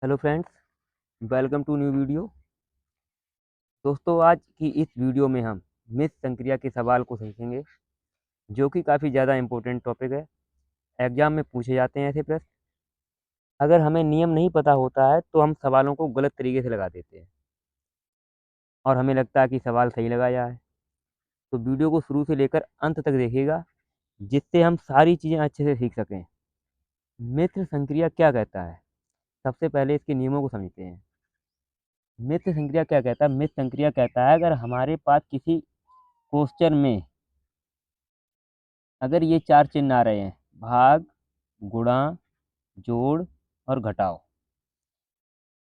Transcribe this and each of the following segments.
Hello friends, welcome to new video. दोस्तों, आज की इस वीडियो में हम मिस संक्रिया के सवाल को सीखेंगे, जो कि काफ़ी ज़्यादा इम्पोर्टेंट टॉपिक है। एग्जाम में पूछे जाते हैं ऐसे प्रश्न। अगर हमें नियम नहीं पता होता है तो हम सवालों को गलत तरीके से लगा देते हैं और हमें लगता है कि सवाल सही लगाया है। तो वीडियो को शुरू से लेकर अंत तक देखिएगा, जिससे हम सारी चीज़ें अच्छे से सीख सकें। मित्र संक्रिया क्या कहता है? सबसे पहले इसके नियमों को समझते हैं। मित्र संक्रिया क्या कहता है? मित्र संक्रिया कहता है, अगर हमारे पास किसी क्वेश्चन में अगर ये चार चिन्ह आ रहे हैं, भाग, गुणा, जोड़ और घटाओ।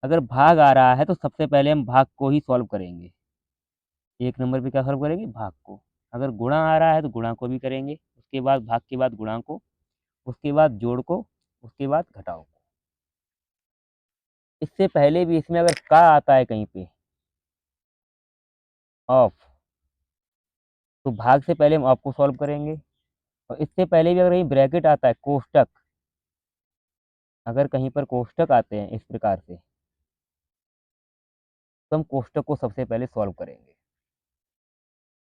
अगर भाग आ रहा है तो सबसे पहले हम भाग को ही सॉल्व करेंगे। एक नंबर पे क्या सॉल्व करेंगे? भाग को। अगर गुणा आ रहा है तो गुणा को भी करेंगे, उसके बाद भाग के बाद गुणा को, उसके बाद जोड़ को, उसके बाद घटाओ को। इससे पहले भी इसमें अगर का आता है कहीं पे ऑफ, तो भाग से पहले हम ऑफ को सॉल्व करेंगे। और इससे पहले भी अगर कहीं ब्रैकेट आता है, कोष्टक, अगर कहीं पर कोष्टक आते हैं इस प्रकार से, तो हम कोष्टक को सबसे पहले सॉल्व करेंगे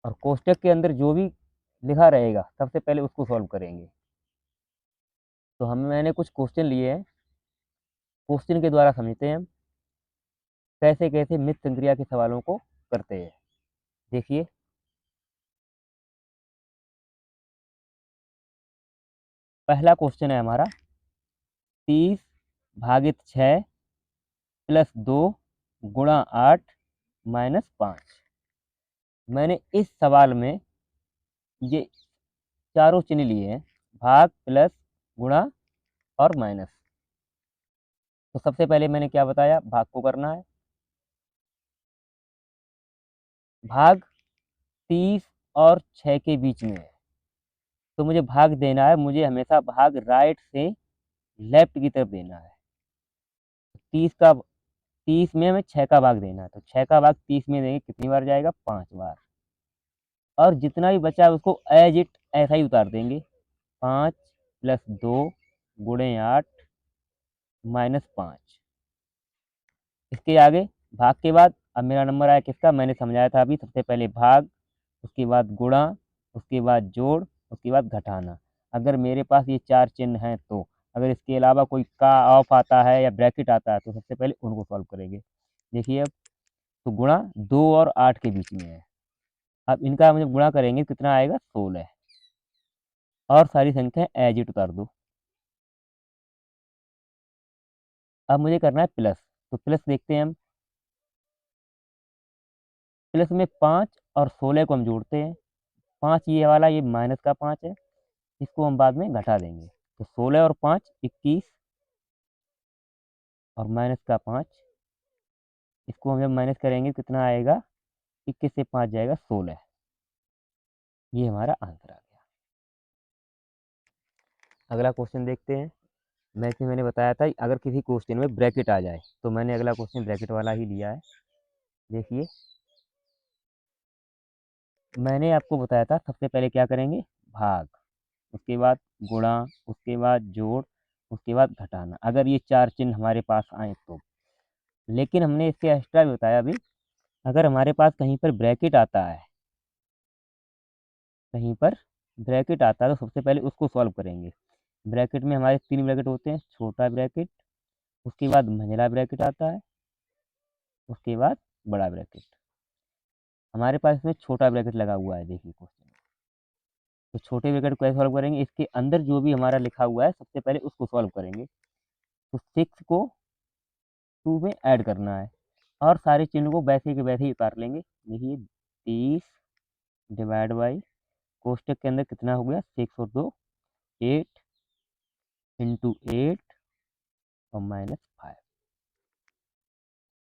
और कोष्टक के अंदर जो भी लिखा रहेगा सबसे पहले उसको सॉल्व करेंगे। तो मैंने कुछ क्वेश्चन लिए हैं, क्वेश्चन के द्वारा समझते हैं हम कैसे कैसे मिस संक्रिया के सवालों को करते हैं। देखिए, पहला क्वेश्चन है हमारा 30/6 + 2 गुणा 8 - 5। मैंने इस सवाल में ये चारों चिन्ह लिए हैं, भाग, प्लस, गुणा और माइनस। तो सबसे पहले मैंने क्या बताया? भाग को करना है। भाग 30 और 6 के बीच में है, तो मुझे भाग देना है। मुझे हमेशा भाग राइट से लेफ्ट की तरफ देना है। 30 में हमें 6 का भाग देना है, तो 6 का भाग 30 में देंगे, कितनी बार जाएगा? 5 बार। और जितना भी बचा है उसको एज इट ऐसा ही उतार देंगे। 5 + 2 गुणे 8 - 5। इसके आगे भाग के बाद अब मेरा नंबर आया किसका? मैंने समझाया था अभी, सबसे पहले भाग, उसके बाद गुणा, उसके बाद जोड़, उसके बाद घटाना। अगर मेरे पास ये चार चिन्ह हैं तो, अगर इसके अलावा कोई का ऑफ आता है या ब्रैकेट आता है तो सबसे पहले उनको सॉल्व करेंगे। देखिए अब, तो गुणा 2 और 8 के बीच में है। अब इनका मुझे गुणा करेंगे, कितना आएगा? 16। और सारी संख्या एज इट उतार दो। अब मुझे करना है प्लस, तो प्लस देखते हैं हम। प्लस में 5 और 16 को हम जोड़ते हैं। 5 ये वाला, ये माइनस का 5 है, इसको हम बाद में घटा देंगे। तो 16 और 5 21, और माइनस का 5, इसको हम जब माइनस करेंगे कितना आएगा? 21 से 5 जाएगा 16। ये हमारा आंसर आ गया। अगला क्वेश्चन देखते हैं। मैंने बताया था अगर किसी क्वेश्चन में ब्रैकेट आ जाए तो मैंने अगला क्वेश्चन ब्रैकेट वाला ही लिया है। देखिए, मैंने आपको बताया था सबसे पहले क्या करेंगे? भाग, उसके बाद गुणा, उसके बाद जोड़, उसके बाद घटाना, अगर ये चार चिन्ह हमारे पास आए तो। लेकिन हमने इसके एक्स्ट्रा भी बताया अभी, अगर हमारे पास कहीं पर ब्रैकेट आता है, कहीं पर ब्रैकेट आता है तो सबसे पहले उसको सॉल्व करेंगे। ब्रैकेट में हमारे तीन ब्रैकेट होते हैं, छोटा ब्रैकेट, उसके बाद मंझला ब्रैकेट आता है, उसके बाद बड़ा ब्रैकेट। हमारे पास इसमें छोटा ब्रैकेट लगा हुआ है, देखिए क्वेश्चन। तो छोटे ब्रैकेट को कैसे सॉल्व करेंगे? इसके अंदर जो भी हमारा लिखा हुआ है सबसे पहले उसको सॉल्व करेंगे। तो 6 को 2 में ऐड करना है और सारे चिन्ह को वैसे के वैसे ही उतार लेंगे। देखिए, 30 डिवाइड बाई कोष्टक के अंदर कितना हो गया? 6 और 2 8 इंटू 8 और -5।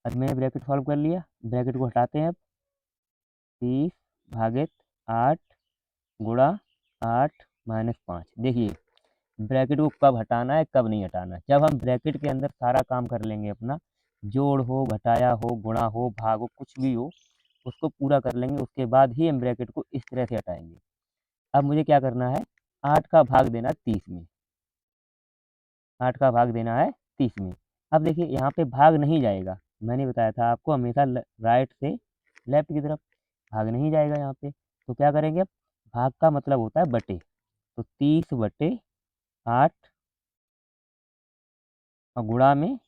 अब मैंने ब्रैकेट सॉल्व कर लिया, ब्रैकेट को हटाते हैं अब। 30/8 गुणा 8 -5। देखिए, ब्रैकेट को कब हटाना है, कब नहीं हटाना है? जब हम ब्रैकेट के अंदर सारा काम कर लेंगे अपना, जोड़ हो, घटाया हो, गुणा हो, भाग हो, कुछ भी हो, उसको पूरा कर लेंगे, उसके बाद ही हम ब्रैकेट को इस तरह से हटाएंगे। अब मुझे क्या करना है? 8 का भाग देना है 30 में। 8 का भाग देना है 30 में। अब देखिए यहाँ पे भाग नहीं जाएगा, मैंने बताया था आपको हमेशा राइट से लेफ्ट की तरफ भाग नहीं जाएगा यहाँ पे। तो क्या करेंगे अब, भाग का मतलब होता है बटे, तो 30/8 और गुणा में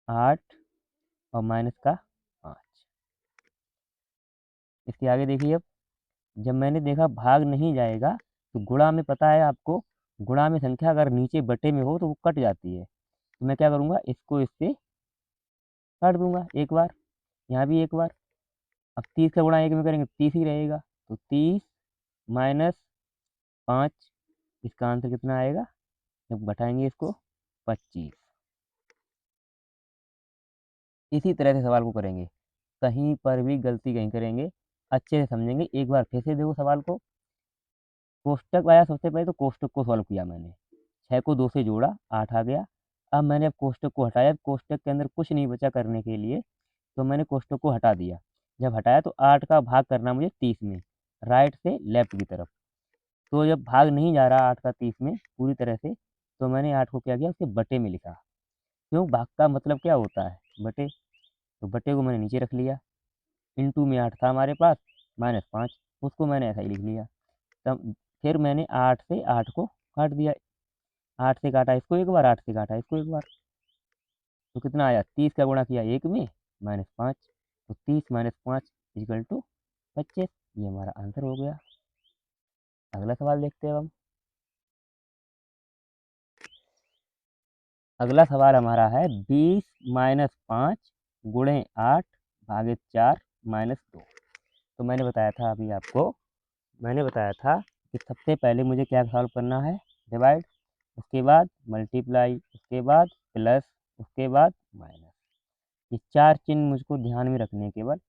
8 और माइनस का 5। इसके आगे देखिए अब, जब मैंने देखा भाग नहीं जाएगा तो गुणा में पता है आपको, गुणा में संख्या अगर नीचे बटे में हो तो वो कट जाती है। तो मैं क्या करूँगा, इसको इससे काट दूंगा एक बार, यहाँ भी एक बार। अब 30 का गुणा 1 में करेंगे 30 ही रहेगा, तो 30 माइनस 5, इसका आंसर कितना आएगा जब घटाएंगे इसको, 25। इसी तरह से सवाल को करेंगे, कहीं पर भी गलती नहीं करेंगे, अच्छे से समझेंगे। एक बार फिर से देखो सवाल को, कोष्टक आया सबसे पहले, तो कोष्टक को सॉल्व किया मैंने, 6 को 2 से जोड़ा 8 आ गया। अब मैंने अब कोष्टक को हटाया, कोष्टक के अंदर कुछ नहीं बचा करने के लिए, तो मैंने कोष्टक को हटा दिया। जब हटाया तो 8 का भाग करना मुझे 30 में, राइट से लेफ्ट की तरफ। तो जब भाग नहीं जा रहा 8 का 30 में पूरी तरह से, तो मैंने 8 को क्या किया, उसके बटे में लिखा। क्यों, भाग का मतलब क्या होता है, बटे। तो बटे को मैंने नीचे रख लिया, इंटू में 8 था हमारे पास, -5, उसको मैंने ऐसा ही लिख लिया। तब फिर मैंने 8 से 8 को काट दिया, 8 से काटा इसको एक बार, 8 से काटा इसको एक बार, तो कितना आया, 30 का गुणा किया 1 में, -5, तो 30 माइनस 5 इक्वल टू 25। ये हमारा आंसर हो गया। अगला सवाल देखते हैं अब हम। अगला सवाल हमारा है 20-5 गुणे 8 भागे 4 -2। तो मैंने बताया था अभी आपको, मैंने बताया था कि सबसे पहले मुझे क्या सॉल्व करना है, डिवाइड, उसके बाद मल्टीप्लाई, उसके बाद प्लस, उसके बाद माइनस। ये 4 चिन्ह मुझको ध्यान में रखने के बाद,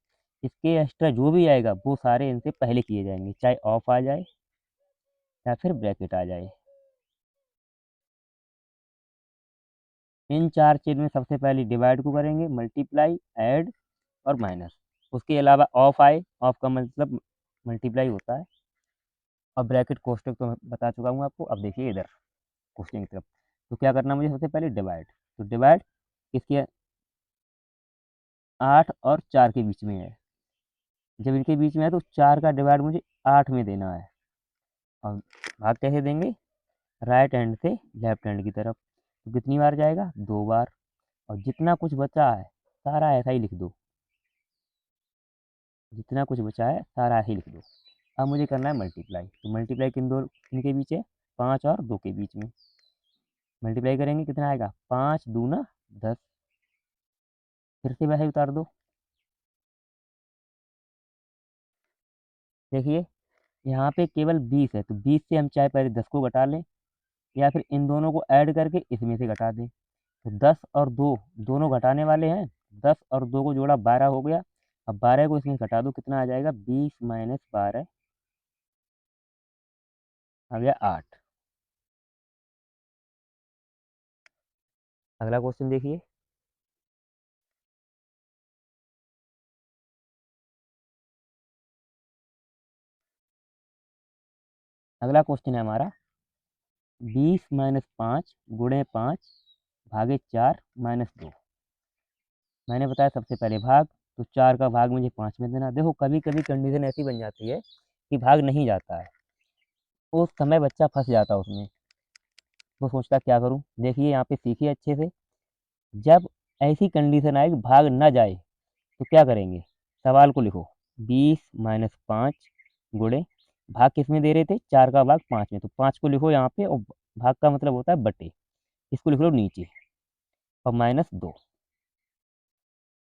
इसके एक्स्ट्रा जो भी आएगा वो सारे इनसे पहले किए जाएंगे, चाहे ऑफ आ जाए या फिर ब्रैकेट आ जाए। इन 4 चिन्ह में सबसे पहले डिवाइड को करेंगे, मल्टीप्लाई, ऐड और माइनस। उसके अलावा ऑफ आए, ऑफ का मतलब मल्टीप्लाई होता है, और ब्रैकेट कोष्टक तो मैं बता चुका हूँ आपको। अब देखिए इधर क्वेश्चन की तरफ, तो क्या करना मुझे, सबसे पहले डिवाइड, तो डिवाइड किसके, 8 और 4 के बीच में है। जब इनके बीच में है तो 4 का डिवाइड मुझे 8 में देना है, और भाग कैसे देंगे, राइट हैंड से लेफ्ट हैंड की तरफ। तो कितनी बार जाएगा, 2 बार, और जितना कुछ बचा है सारा ऐसा ही लिख दो, जितना कुछ बचा है सारा ऐसे ही लिख दो। अब मुझे करना है मल्टीप्लाई, तो मल्टीप्लाई किन दो, इनके बीच है, 5 और 2 के बीच में। मल्टीप्लाई करेंगे कितना आएगा, 5 दूना 10, फिर से वैसे ही उतार दो। देखिए यहाँ पे केवल 20 है, तो 20 से हम चाहे पहले 10 को घटा लें, या फिर इन दोनों को ऐड करके इसमें से घटा दें। तो 10 और 2 दोनों घटाने वाले हैं, 10 और 2 को जोड़ा 12 हो गया। अब 12 को इसमें घटा दो, कितना आ जाएगा, 20 माइनस 12 आ गया 8। अगला क्वेश्चन देखिए, अगला क्वेश्चन है हमारा 20-5 गुणे 5 भागे 4 -2। मैंने बताया सबसे पहले भाग, तो 4 का भाग मुझे 5 में देना। देखो कभी कभी कंडीशन ऐसी बन जाती है कि भाग नहीं जाता है, उस समय बच्चा फंस जाता है उसमें, वो सोचता क्या करूं। देखिए यहाँ पे सीखिए अच्छे से, जब ऐसी कंडीशन आए कि भाग ना जाए तो क्या करेंगे, सवाल को लिखो, 20-5 गुणे, भाग किस में दे रहे थे, 4 का भाग 5 में, तो 5 को लिखो यहाँ पे, और भाग का मतलब होता है बटे, इसको लिख लो नीचे, और -2,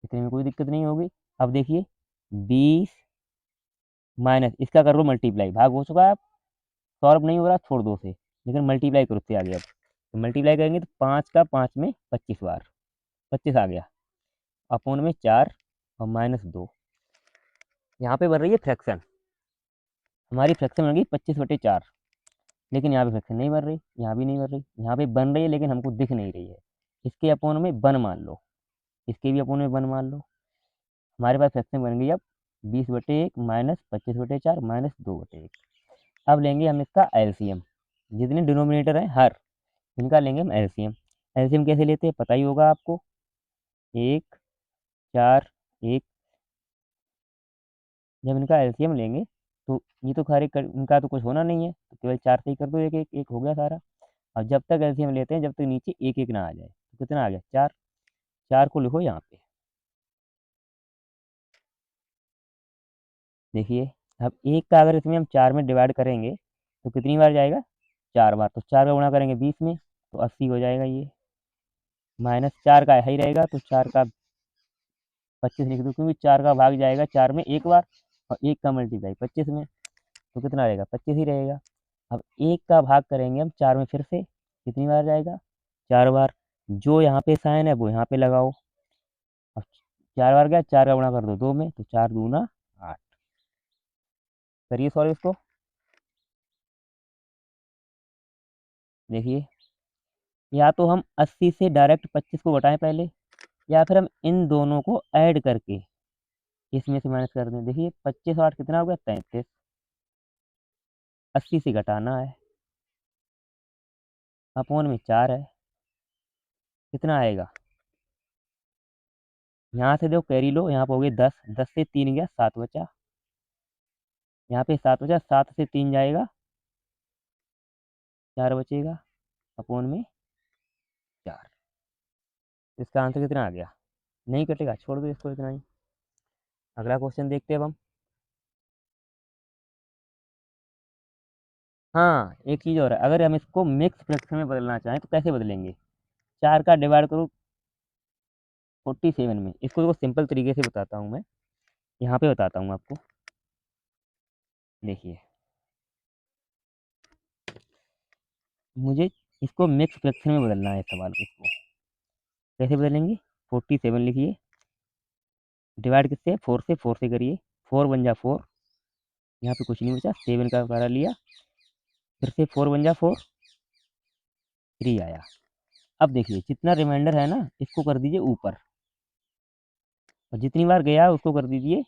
इतने में कोई दिक्कत नहीं होगी। अब देखिए 20 माइनस इसका कर लो मल्टीप्लाई, भाग हो चुका है, अब सॉल्व नहीं हो रहा छोड़ दो उसे, लेकिन मल्टीप्लाई करो उससे आगे। अब तो मल्टीप्लाई करेंगे तो 5 का 5 में 25 बार, 25 आ गया, अपोन में 4 और -2। यहाँ पे बन रही है फ्रैक्शन, हमारी फ्रैक्शन बन गई 25/4, लेकिन यहाँ पे फ्रैक्शन नहीं बन रही, यहाँ भी नहीं बन रही, यहाँ पे बन रही है लेकिन हमको दिख नहीं रही है। इसके अपोन में वन मान लो, इसके भी अपोन में वन मान लो, हमारे पास फ्रैक्शन बन गई अब 20/1 -25/4 -2/1। अब लेंगे हम इसका एलसीएम, जितने डिनोमिनेटर हैं हर, इनका लेंगे हम एलसीएम। एलसीएम कैसे लेते हैं पता ही होगा आपको। 1 4 1, जब इनका एलसीएम लेंगे तो ये तो सारे इनका तो कुछ होना नहीं है, तो केवल 4 से ही कर दो, एक एक एक हो गया सारा। और जब तक एलसीएम लेते हैं जब तक नीचे एक एक ना आ जाए, तो कितना आ गया 4। 4 को लिखो यहाँ पे। देखिए, अब एक का अगर इसमें हम 4 में डिवाइड करेंगे तो कितनी बार जाएगा, 4 बार। तो 4 का गुणा करेंगे 20 में तो 80 हो जाएगा ये। माइनस 4 का ही रहेगा तो 4 का 25 लिख दो, क्योंकि 4 का भाग जाएगा 4 में एक बार, और एक का मल्टीप्लाई 25 में, तो कितना रहेगा 25 ही रहेगा। अब एक का भाग करेंगे हम 4 में फिर से, कितनी बार जाएगा, 4 बार। जो यहाँ पे साइन है वो यहाँ पे लगाओ। अब 4 बार गया, 4 का गुणा कर दो 2 में, तो 4 दूना 8। करिए सॉल्व इसको। देखिए, या तो हम 80 से डायरेक्ट 25 को घटाएं पहले, या फिर हम इन दोनों को ऐड करके इसमें से माइनस कर दें। देखिए 25 और 8 कितना हो गया 33। 80 से घटाना है, अपोन में 4 है, कितना आएगा, यहाँ से देखो कैरी लो, यहाँ पे हो गए 10, 10 से 3 गया 7 बचा, यहाँ पे 7 बचा, 7 से 3 जाएगा 4 बचेगा, अपोन में 4। इसका आंसर कितना आ गया, नहीं कटेगा, छोड़ दो इसको इतना ही। अगला क्वेश्चन देखते हैं अब हम। हाँ, एक चीज़ और है, अगर हम इसको मिक्स फ्रैक्शन में बदलना चाहें तो कैसे बदलेंगे। 4 का डिवाइड करो 47 में, इसको देखो सिंपल तरीके से बताता हूँ मैं, यहाँ पे बताता हूँ आपको। देखिए, मुझे इसको मिक्स फ्रैक्शन में बदलना है सवाल को, इसको कैसे बदलेंगे। 47 लिखिए, डिवाइड किससे, 4 से करिए, 4 बन जा 4, यहाँ पे कुछ नहीं बचा, 7 का करा लिया, फिर से 4 बन जा 4, 3 आया। अब देखिए जितना रिमाइंडर है ना इसको कर दीजिए ऊपर, और जितनी बार गया उसको कर दीजिए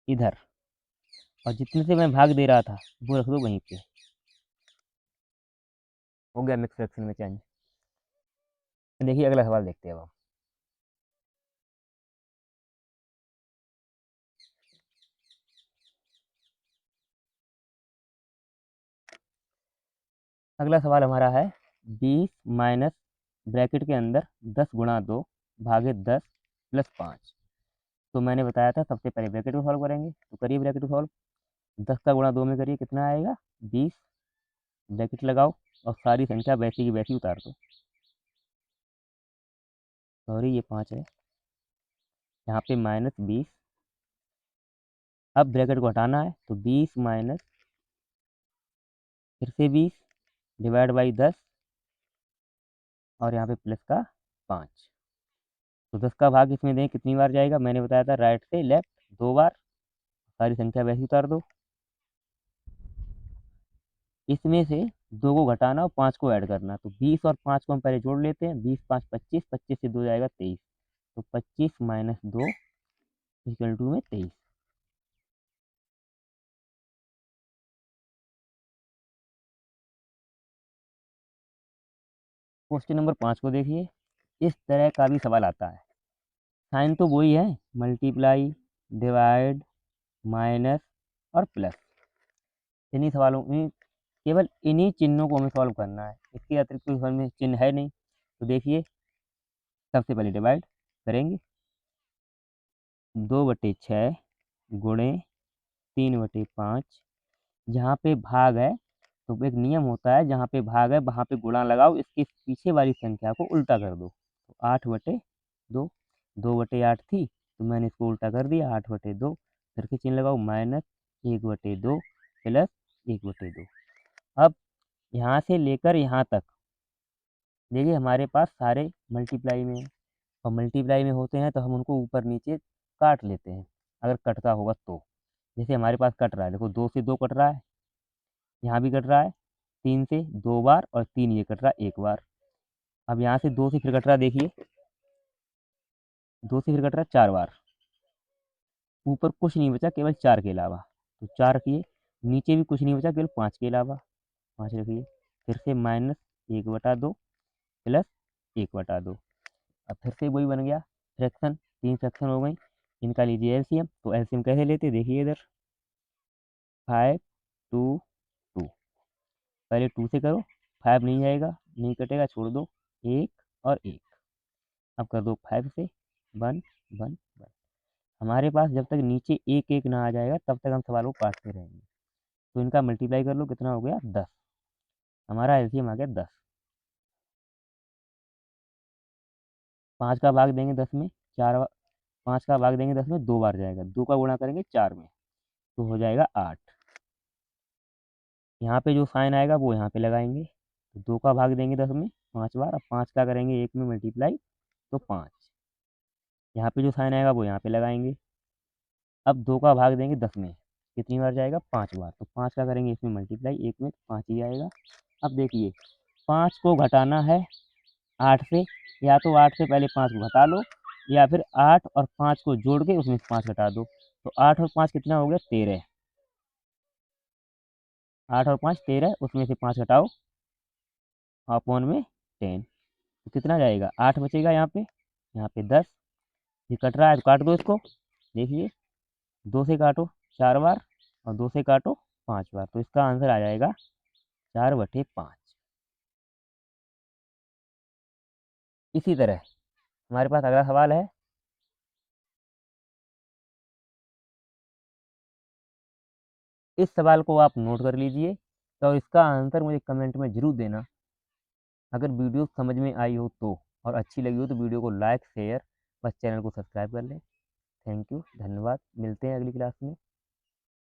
इधर, और जितने से मैं भाग दे रहा था वो रख दो वहीं पे। हो गया मिक्स फ्रैक्शन में चेंज। देखिए अगला सवाल देखते हैं अब हम। अगला सवाल हमारा है 20 माइनस ब्रैकेट के अंदर 10 गुणा 2 भागे 10 प्लस 5। तो मैंने बताया था सबसे पहले ब्रैकेट को सॉल्व करेंगे, तो करिए ब्रैकेट को सॉल्व। 10 का गुणा 2 में करिए, कितना आएगा 20, ब्रैकेट लगाओ, और सारी संख्या वैसी की वैसी उतार दो। सॉरी ये 5 है, यहाँ पे -20। अब ब्रैकेट को हटाना है तो 20 माइनस फिर से 20 डिवाइड बाई 10, और यहाँ पे प्लस का 5। तो 10 का भाग इसमें दें कितनी बार जाएगा, मैंने बताया था राइट से लेफ्ट 2 बार, सारी संख्या वैसी उतार दो। इसमें से 2 को घटाना और 5 को ऐड करना, तो 20 और 5 को हम पहले जोड़ लेते हैं, 20 5 25, 25 से 2 जाएगा 23, तो 25 माइनस 2 इक्वल टू में 23। क्वेश्चन नंबर 5 को देखिए, इस तरह का भी सवाल आता है, साइन तो वही है, मल्टीप्लाई, डिवाइड, माइनस और प्लस। इन्हीं सवालों में केवल इन्हीं चिन्हों को हमें सॉल्व करना है, इसके अतिरिक्त कोई हमें चिन्ह है नहीं। तो देखिए सबसे पहले डिवाइड करेंगे, 2/6 गुणे 3/5। जहाँ पे भाग है तो एक नियम होता है, जहाँ पे भाग है वहाँ पे गुणा लगाओ, इसके पीछे वाली संख्या को उल्टा कर दो, तो 8/2। 2/8 थी तो मैंने इसको उल्टा कर दिया 8/2, फिर के चिन्ह लगाओ, -1/2 प्लस 1/2। अब यहाँ से लेकर यहाँ तक देखिए हमारे पास सारे मल्टीप्लाई में हैं, और मल्टीप्लाई में होते हैं तो हम उनको ऊपर नीचे काट लेते हैं, अगर कटता होगा तो। जैसे हमारे पास कट रहा है, देखो 2 से 2 कट रहा है, यहाँ भी कट रहा है, 3 से 2 बार, और 3 ये कट रहा है 1 बार। अब यहाँ से 2 से फिर कट रहा है, देखिए 2 से फिर कट रहा है 4 बार, ऊपर कुछ नहीं बचा केवल 4 के अलावा, तो 4 रखिए, नीचे भी कुछ नहीं बचा केवल 5 के अलावा, 5 रखिए, फिर से -1/2 प्लस 1 बटा 2। अब फिर से वही बन गया फ्रैक्शन, 3 फ्रैक्शन हो गई, इनका लीजिए एलसीएम। तो एलसीएम कैसे लेते हैं, देखिए इधर 5 2 2, पहले 2 से करो, 5 नहीं आएगा, नहीं कटेगा, छोड़ दो, 1 और 1। अब कर दो 5 से 1 1 1। हमारे पास जब तक नीचे 1 1 ना आ जाएगा तब तक हम सवाल को काटते रहेंगे। तो इनका मल्टीप्लाई कर लो, कितना हो गया 10। हमारा एलसीएम आ गया 10। 5 का भाग देंगे 10 में, 5 का भाग देंगे 10 में 2 बार जाएगा, 2 का गुणा करेंगे 4 में, तो हो जाएगा 8। यहाँ पे जो साइन आएगा वो यहाँ पे लगाएंगे, तो 2 का भाग देंगे 10 में 5 बार, अब 5 का करेंगे 1 में मल्टीप्लाई, तो 5। यहाँ पे जो साइन आएगा वो यहाँ पे लगाएंगे। अब 2 का भाग देंगे 10 में, कितनी बार जाएगा 5 बार, तो 5 का करेंगे इसमें मल्टीप्लाई, 1 में 5 ही आएगा। अब देखिए 5 को घटाना है 8 से, या तो 8 से पहले 5 को घटा लो, या फिर 8 और 5 को जोड़ के उसमें से 5 घटा दो। तो 8 और 5 कितना हो गया 13, 8 और 5 13, उसमें से 5 घटाओ, अपॉन में 10, तो कितना जाएगा 8 बचेगा यहाँ पे 10। ये कट रहा है तो काट दो इसको, देखिए 2 से काटो 4 बार, और 2 से काटो 5 बार, तो इसका आंसर आ जाएगा 4/5। इसी तरह हमारे पास अगला सवाल है, इस सवाल को आप नोट कर लीजिए, तो इसका आंसर मुझे कमेंट में ज़रूर देना। अगर वीडियो समझ में आई हो तो, और अच्छी लगी हो तो वीडियो को लाइक शेयर, बस चैनल को सब्सक्राइब कर लें। थैंक यू, धन्यवाद, मिलते हैं अगली क्लास में।